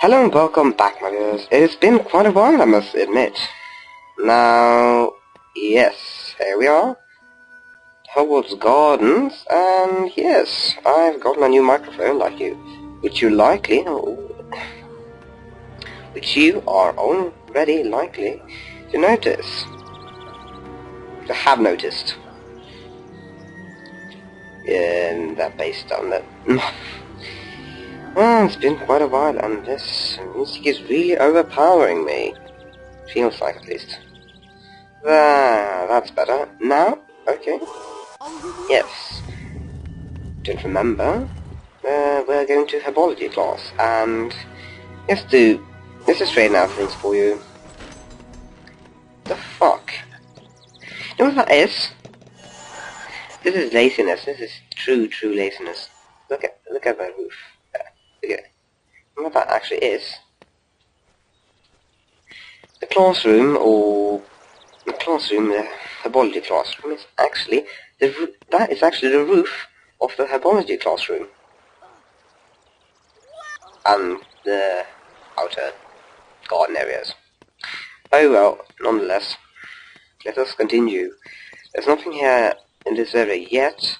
Hello and welcome back, my viewers. It has been quite a while, I must admit. Now, yes, here we are. Hogwarts Gardens, and yes, I've got my new microphone, which you are already likely to notice. To have noticed. In that base down there. Well, it's been quite a while, and this music is really overpowering me. Feels like, at least. That's better. Now? Okay. Yes. Don't remember. We're going to herbology class, and let's just straighten out things for you. The fuck? You know what that is? This is laziness. This is true laziness. Look at that roof. You know what that actually is? The herbology classroom is actually that is actually the roof of the herbology classroom, and the outer garden areas. Oh well, nonetheless, let us continue. There's nothing here in this area yet,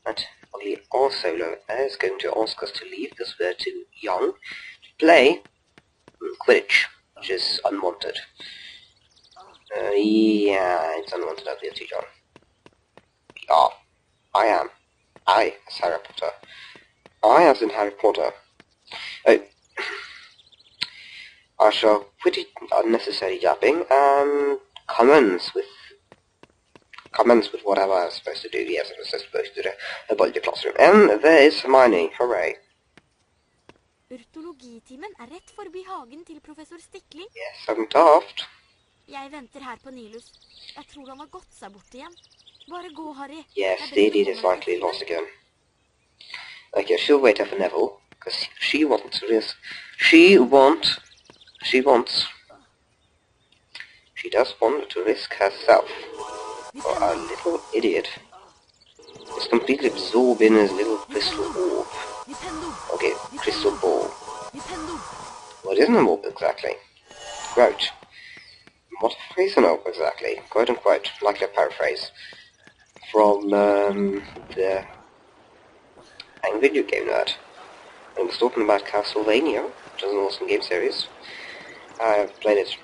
and we also is going to ask us to leave because we're too young to play Quidditch, which is unwanted. Yeah, it's unwanted as we are too young. Yeah, I as Harry Potter. I as in Harry Potter. Oh, I shall quit it unnecessary yapping and commence with whatever I was supposed to do. Yes, I was supposed to do the herbology classroom. And there is Hermione. Hooray. Urtologitimen rett forbi hagen til professor Stickling. Yes, I'm daft. Jeg venter her på Nilus. Jeg tror han har gått seg bort igjen. Bare gå, Harry. Yes, the idiot is likely lost again. Okay, she'll wait up for Neville, because she does want to risk herself. For a little idiot. Just completely absorbed in his little crystal orb. Okay, crystal ball. What is an orb exactly? Right. What is an orb exactly? Quote unquote, like a paraphrase from the Angry Video Game Nerd. I was talking about Castlevania, which is an awesome game series. I've played it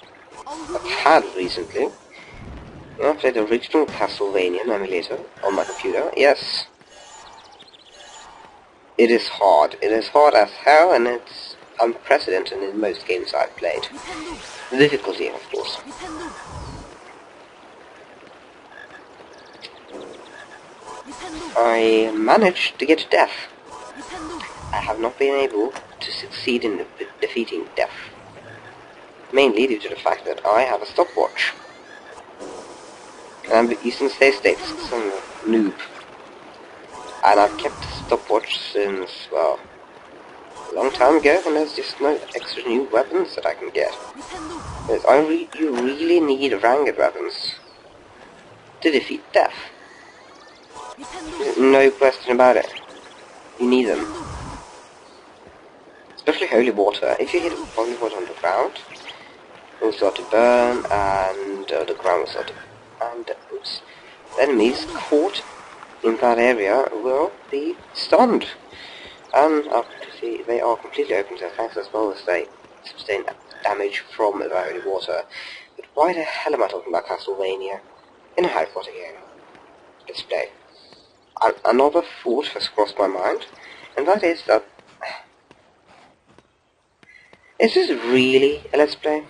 a tad recently. I played the original Castlevania emulator on my computer. Yes. It is hard. It is hard as hell, and it's unprecedented in most games I've played. The difficulty, of course. I managed to get death. I have not been able to succeed in defeating death. Mainly due to the fact that I have a stopwatch. And I'm using save states because I'm a noob. And I've kept the stopwatch since, well, a long time ago, and there's just no extra new weapons that I can get. You really need ranged weapons to defeat death. No question about it. You need them. Especially holy water. If you hit holy water on the ground, it will start to burn, and the ground will start to... And the enemies caught in that area will be stunned. And they are completely open to attacks as well as they sustain damage from the holy water. But why the hell am I talking about Castlevania in a Harry Potter game? Let's play. Another thought has crossed my mind, and that is that... Is this really a Let's Play?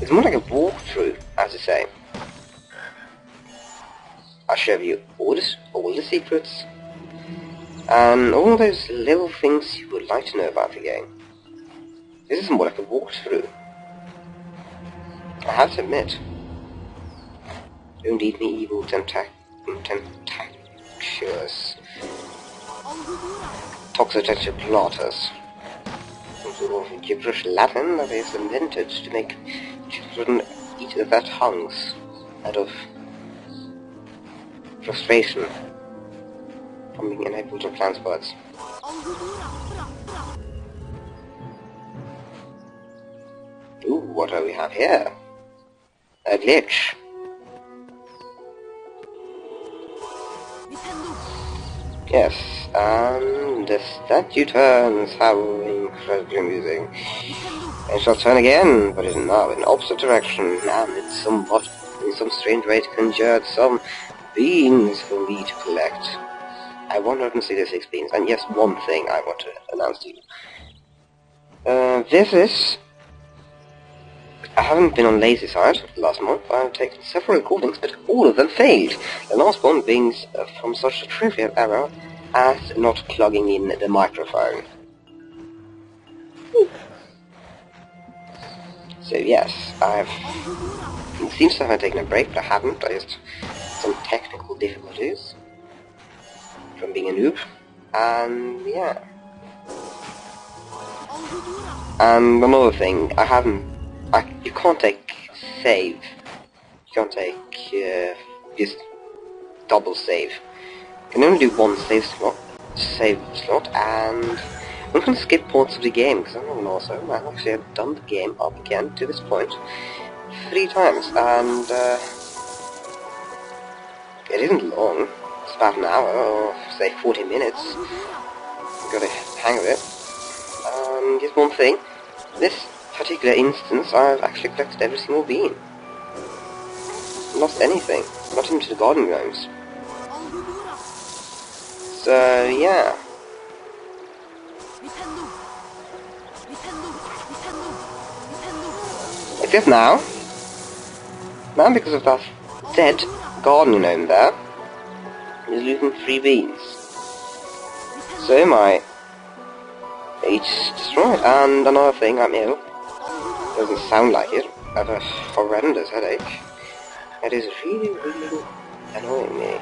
It's more like a walkthrough, as I say. I'll show you all the secrets, and all those little things you would like to know about the game. This is more like a walkthrough. I have to admit. Don't leave me evil temptations. Toxotetraplotus. Some sort of gibberish Latin that is invented to make children eat their tongues out of frustration. from being unable to pronounce words. Ooh, what do we have here? A glitch. Yes, and the statue turns. How incredibly amusing. It shall turn again, but it is now in opposite direction, and it's somewhat, in some strange way, to conjure some beans for me to collect. I 166 beans, and yes, one thing I want to announce to you. This is... I haven't been on Lazy Side last month. I've taken several recordings, but all of them failed. The last one being from such a trivial error as not plugging in the microphone. So yes, it seems to have taken a break, but I haven't. I just some technical difficulties from being a noob, and yeah. And another thing, you can't take save. You can't take just double save. You can only do one save slot, and I'm going to skip parts of the game because I'm not an awesome. I've actually done the game up again to this point 3 times, and it isn't long. It's about an hour, or say 40 minutes. I've got a hang of it. Just one thing, this particular instance, I've actually collected every single bean. Lost anything, not even to the garden gnomes. So yeah. Except now because of that dead garden gnome there, is losing 3 beans. So my it's destroyed. And another thing, I'm ill. Doesn't sound like it. I have a horrendous headache. It is really, really annoying me. To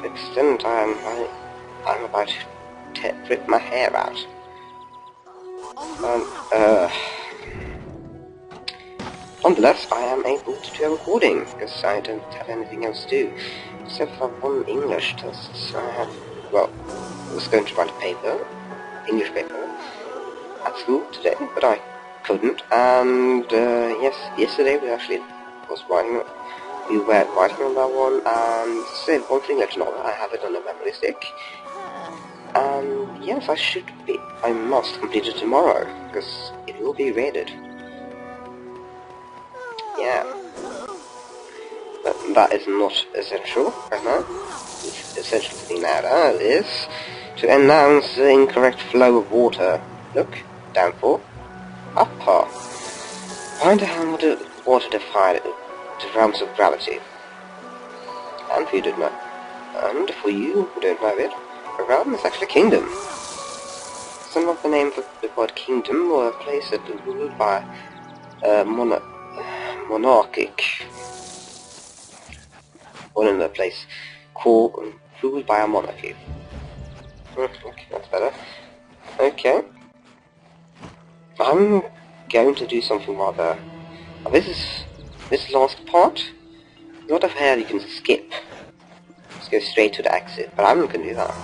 the extent I'm about to rip my hair out. Nonetheless, I am able to do a recording, because I don't have anything else to do. Except for one English test. I was going to write a paper, English paper, at school today, but I couldn't. And yes, yesterday we were writing on that one, and say one thing led to another. I have it on a memory stick. And yes, I must complete it tomorrow, because it will be rated. Yeah. But that is not essential right now. The essential thing now is to announce the incorrect flow of water. Look, downpour, uppour. Find a hand with water defy the realms of gravity. And for you don't know, and for you who don't know it, a realm is actually a kingdom. Some of the name for the word kingdom were a place that was ruled by monarchic. One in the place ruled by a monarchy. Okay, that's better. Okay. I'm going to do something rather... This last part, a lot of hair you can skip. Just go straight to the exit, but I'm not going to do that.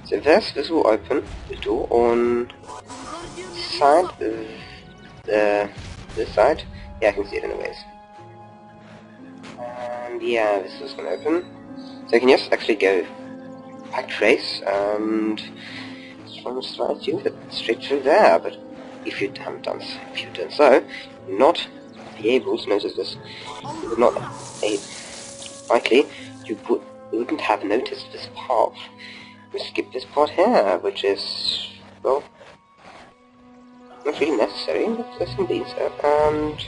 So this will open the door on side this side. Yeah, I can see it anyways. And yeah, this is going to open. So you can just actually go back trace and run straight through there. But if you haven't done so, you'll not be able to notice this. You would not likely you wouldn't have noticed this path. We skip this part here, which is, well, not really necessary, but there's some beans there, and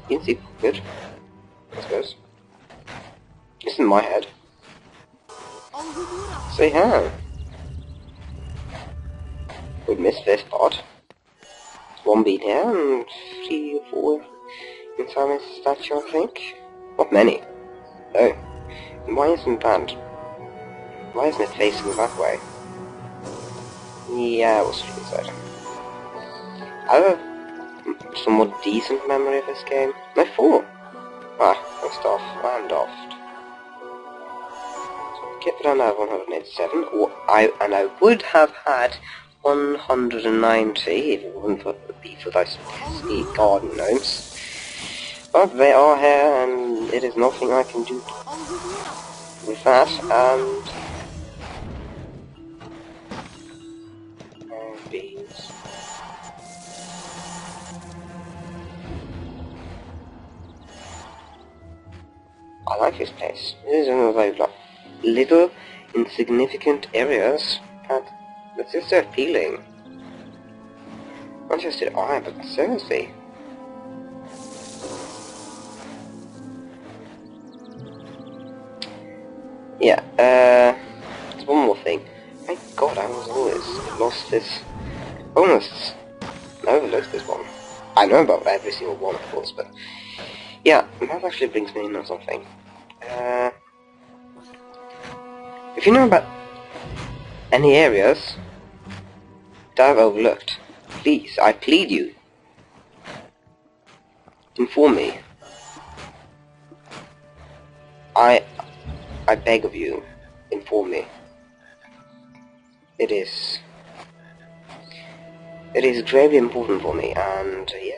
you can see good, I suppose. This is in my head. So yeah, we missed this part. 1 bean here, and 3 or 4 inside this statue, I think. Not many. Oh, why isn't it facing that way? Yeah, we'll see inside. I have a somewhat decent memory of this game. No, 4. Ah, I'm daft. Okay, but I'm at 187, and I would have had 190 if it wasn't for those pesky garden gnomes. But they are here, and it is nothing I can do with that, and bees. I like this place. It is one of those like, little, insignificant areas that's just so appealing. Not just to eye, but seriously. Yeah, there's one more thing. Thank God I was always lost this. Almost overlooked this one. I know about every single one, of course, but yeah, that actually brings me in on something. If you know about any areas that I've overlooked, please, I plead you, inform me. I beg of you, inform me. It is gravely important for me, and yeah.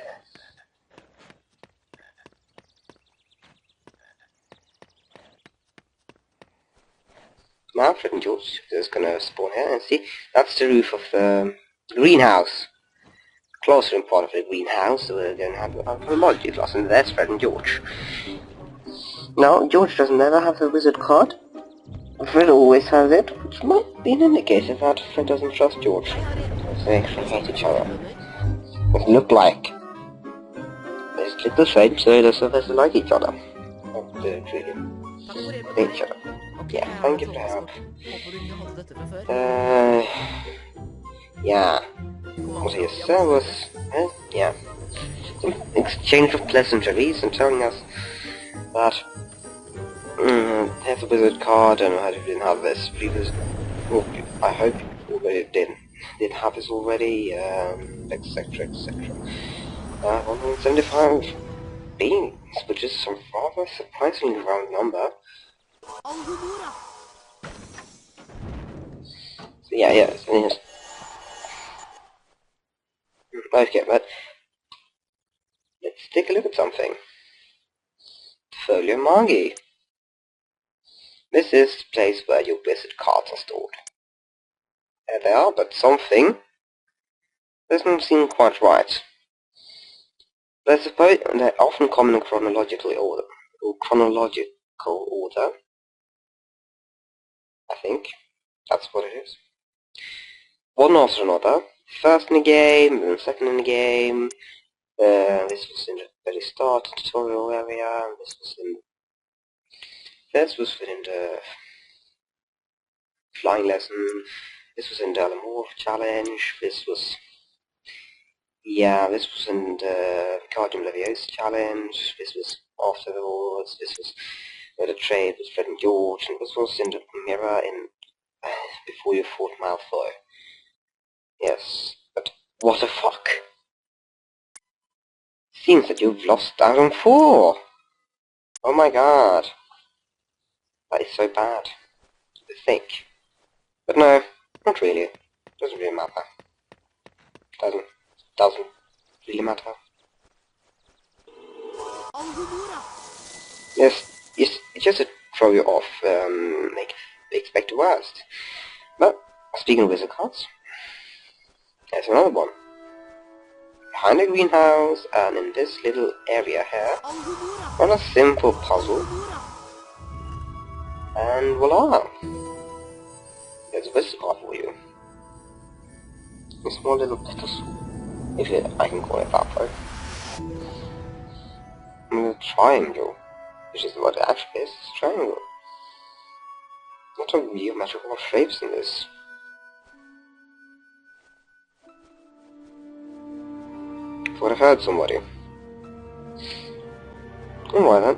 Now Fred and George is gonna spawn here, and see, that's the roof of the greenhouse. Classroom part of the greenhouse, so we're gonna have a herbology class, and that's Fred and George. Now, George does never have the wizard card. Fred always has it, which might be an indicator that Fred doesn't trust George. They actually hate each other. It look like there's little shapes, so they supposed to like each other. Not really hate each other. Yeah, thank you for the help. Yeah. What he said was, yeah, some exchange of pleasantries and telling us that here's a wizard card, and I didn't have this previous. Well, I hope you already didn't have this already, etc. 175 beans, which is a rather surprisingly round number. So yeah, okay, but let's take a look at something. Folio Magi. This is the place where your wizard cards are stored. There they are, but something doesn't seem quite right. They're often come in chronological order. I think. That's what it is. One after another. First in the game, then second in the game. This was in the very start tutorial area. This was within the flying lesson. This was in the Alamore challenge. This was in the Guardian Leviosa challenge. This was afterwards. This was where the trade with Fred and George, and this was in the mirror in before you fought Malfoy. Yes, but what the fuck? Seems that you've lost out on 4. Oh my god. That is so bad to think. But no, not really. Doesn't really matter. Doesn't really matter. Yes, it's just to throw you off, make you expect the worst. But, speaking of wizard cards, there's another one. Behind the greenhouse, and in this little area here, got a simple puzzle. And voila! There's a wizard card for you. A small little pedestal, if I can call it that way. And a triangle, which is what it actually is, it's a triangle. Not a geometrical shapes in this. Thought I heard somebody. Alright then.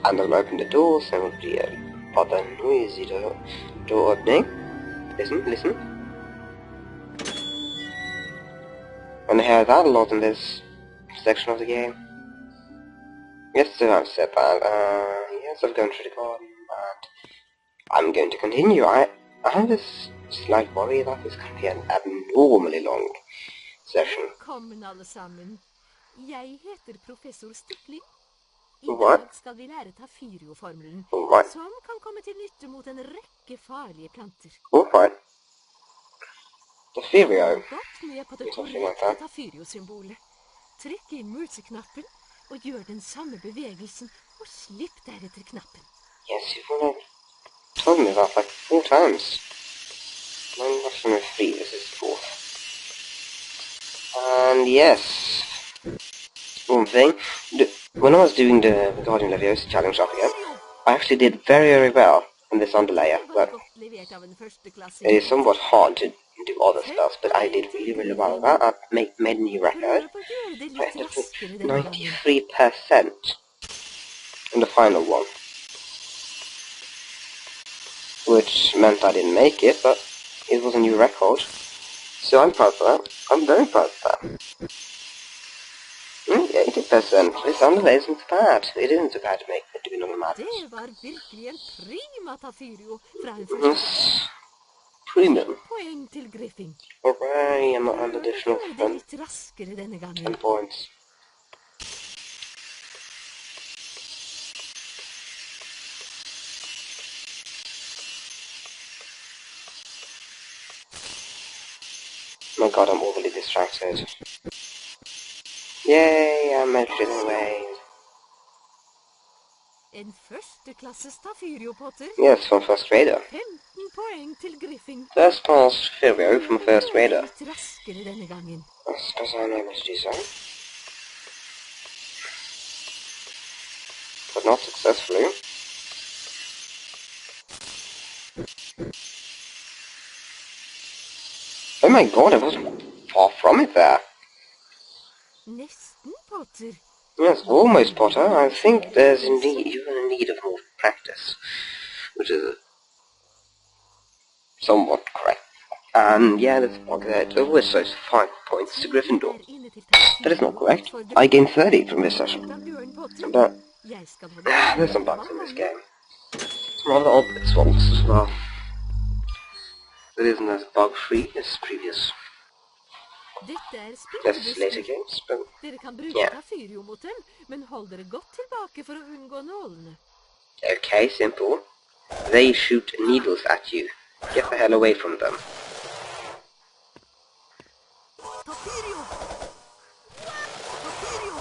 And I'll open the door, so it will be a rather noisy door opening. Listen. And I hear that a lot in this section of the game. Yes, so I've said that. Yes, I've gone through the garden, and I'm going to continue. I have this slight worry that this can be an abnormally long session. Velkommen alle sammen. Jeg heter professor Stickling. I What? dag skal vi lære Tafyrio-formelen, Alright. som kan komme til nytte mot en rekke farlige planter. Alright. Tafyrio. Følg godt med på det korrekte Tafyrio-symbolet. Trykk inn museknappen, og gjør den samme bevegelsen, og slipp deretter knappen. Yes, you've already told me that like 4 times. I'm not number 3, this is 4th. And yes, one thing, when I was doing the Guardian Leviosa challenge up again, I actually did very, very well in this underlayer, but it is somewhat hard to do other stuff, but I did really, really well with that. I made a new record. I ended with 93% in the final one, which meant I didn't make it, but it was a new record, so I'm proud of that. I'm very proud of that. 80%. This underlay isn't bad. It isn't so bad to make it do normal matters. Det var virkelig en prima Tafyrio fra en Yes. Premium. poeng til Griffin. Hooray, I'm an additional Gjør det litt raskere denne 10 gangen. points. Oh my god, I'm overly distracted. Yay, I measured it away. En førsteklasses Tafyrio-potter. Yes, from first grader. 15 poeng til Griffin. First pass Philio from first grader. Litt raskere denne gangen. I suppose I'm able to do so. But not successfully. Oh my god, I wasn't far from it there. Nesten, Potter. Yes, almost, Potter. I think there's indeed you're in need of more practice, which is somewhat correct. And yeah, there's a bug there. It always shows 5 points to Gryffindor. That is not correct. I gained 30 from this session. But there's some bugs in this game. Some rather obvious ones as well. It isn't as bug-free as previous. As later games, but Dere kan bruke yeah. Tafyrio mot dem, men hold dere godt tilbake for å unngå nålene. Okay, simple. They shoot needles at you. Get the hell away from them. Tafyrio!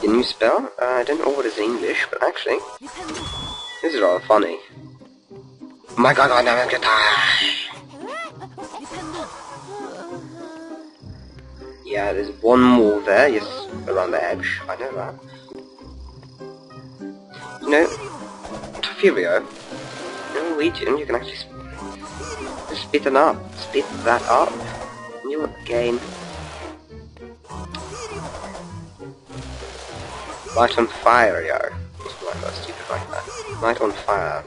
The new spell? I don't know what it is in English, but actually, this is rather funny. Oh my god, I never get that! Yeah, there's one more there, yes, around the edge. I know that. No, Tafyrio. Norwegian, you can actually spit it up. Spit that up. And you will gain. Light on fire, yo. That's stupid like that. Light on fire.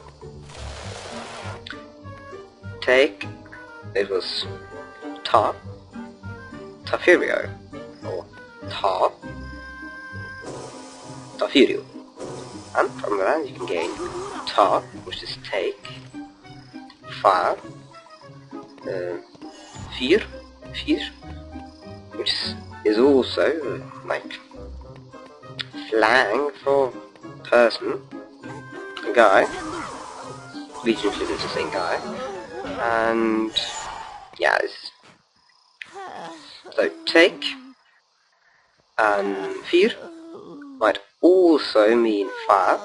Take. It was tar. Tafyrio. Or tar. Tafyrio. And from that you can gain tar, which is take. Fire. Fyr. Which is also like slang for person, a guy. Region is the same guy, and yeah, so take and fyr might also mean fire,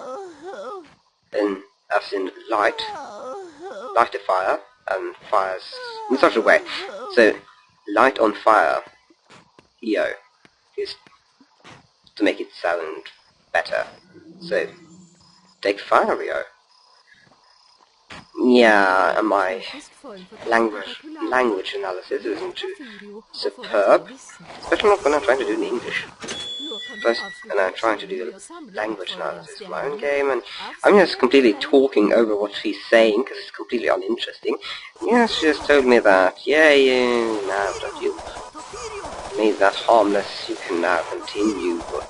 and as in light a fire, and fires in such a way. So light on fire, yo, is to make it sound better. So take fire, yo. Yeah, and my language analysis isn't too superb, especially not when I'm trying to do it in English. First, and I'm trying to do the language analysis of my own game, and I'm just completely talking over what she's saying because it's completely uninteresting. Yeah, she just told me that, yeah, now that you made that harmless, you can now continue, but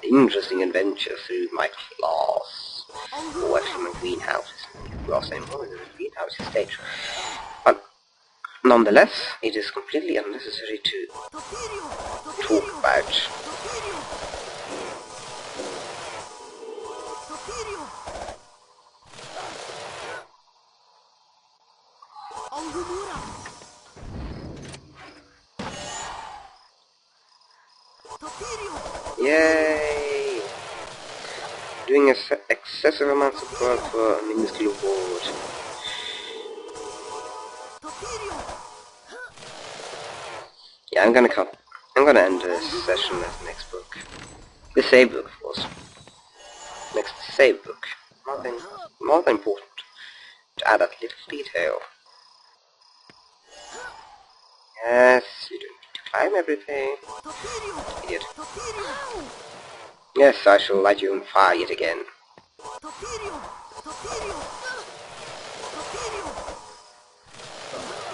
interesting adventure through my class. Or actually my greenhouse. Last name was the greenhouse stage. But nonetheless, it is completely unnecessary to talk about. Yay! Doing excessive amounts of work for a minuscule reward. Yeah, I'm gonna end this session with the next book. The save book, of course. Next save book. More important. To add that little detail. Yes, you don't need to climb everything. Idiot. Yes, I shall light you on fire yet again.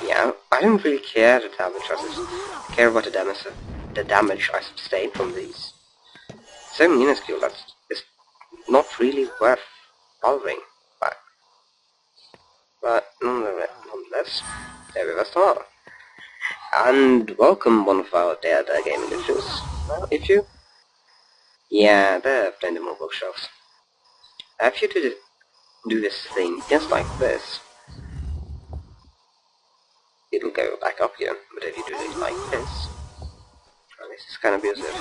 Yeah, I don't really care the damage I care about the damage I sustain from these. So minuscule that it's not really worth bothering. But nonetheless, there we are. And welcome one of our dear gaming issues. Well, if you... Yeah, there are plenty more bookshelves. If you do this thing just like this, it'll go back up here. But if you do it like this, well, this is kind of abusive.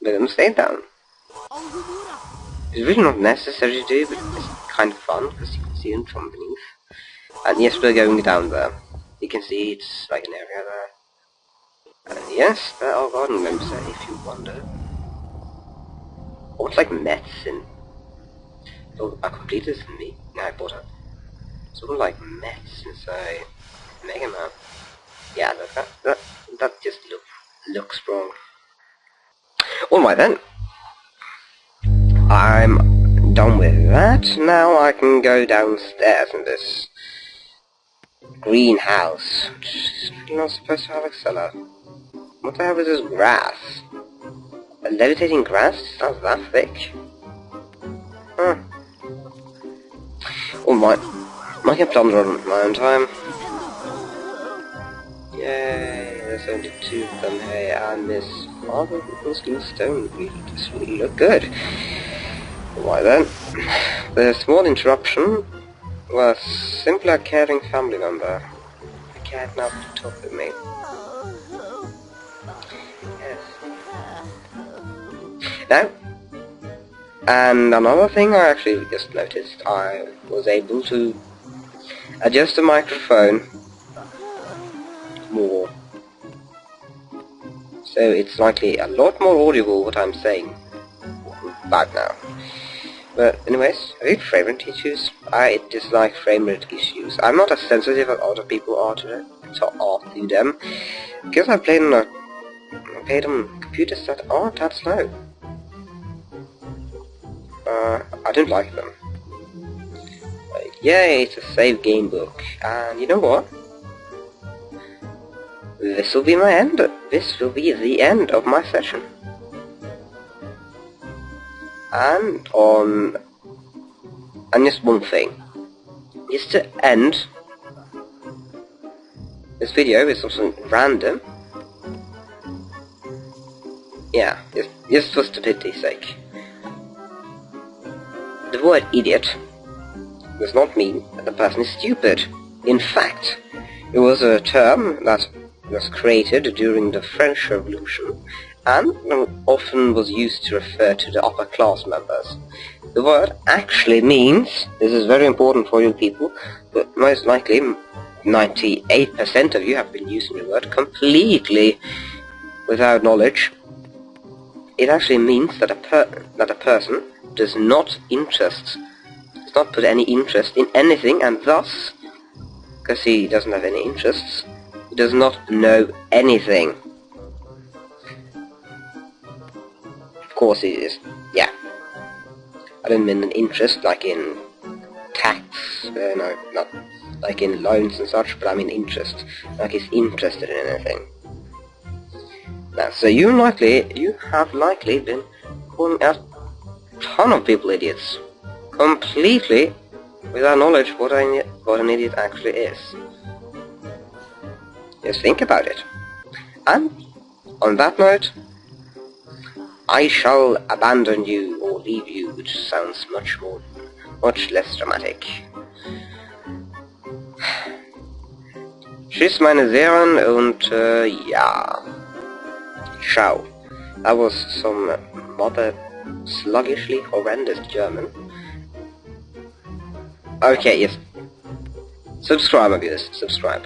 Let them stay down. It's really not necessary to do, but it's kind of fun because you can see them from beneath. And yes, we're going down there. You can see it's like an area there. And yes, there are garden gnomes there, if you wonder. What's like medicine? Oh, I completed this in me. No, I bought it. Sort of like medicine, so Mega Man. Yeah, that just looks wrong. Alright then. I'm done with that. Now I can go downstairs in this greenhouse. Which is not supposed to have a cellar. What the hell is this grass? A levitating grass? It sounds that thick. Huh. Alright. I can plunder on my own time. Yay, there's only 2 of them here, and this marble stone really look good. Why then? The small interruption was simply a caring family member. The cat now to talk with me. Yes. Now, and another thing I actually just noticed, I was able to adjust the microphone more. So it's likely a lot more audible what I'm saying right now. But anyways, I hate frame rate issues. I dislike frame rate issues. I'm not as sensitive as other people are to them, because I played on computers that aren't that slow. I don't like them. Yay, it's a save game book, and you know what? This will be my end. This will be the end of my session. And just one thing. Just to end this video with something random. Yeah, just for stupidity's sake. The word idiot does not mean that the person is stupid. In fact, it was a term that was created during the French Revolution and often was used to refer to the upper class members. The word actually means, this is very important for you people, but most likely 98% of you have been using the word completely without knowledge. It actually means that a person does not put any interest in anything, and thus, because he doesn't have any interests, he does not know anything. Of course he is, yeah. I don't mean an interest like in tax, no, not like in loans and such, but I mean interest, like he's interested in anything. Now, so you have likely been calling a ton of people idiots, completely without knowledge what an idiot actually is. Just think about it. And on that note, I shall abandon you or leave you, which sounds much less dramatic. Tschüss meine Seelen und ja. Ciao. That was some rather sluggishly horrendous German. Okay, yes. Subscribe, my viewers. Subscribe.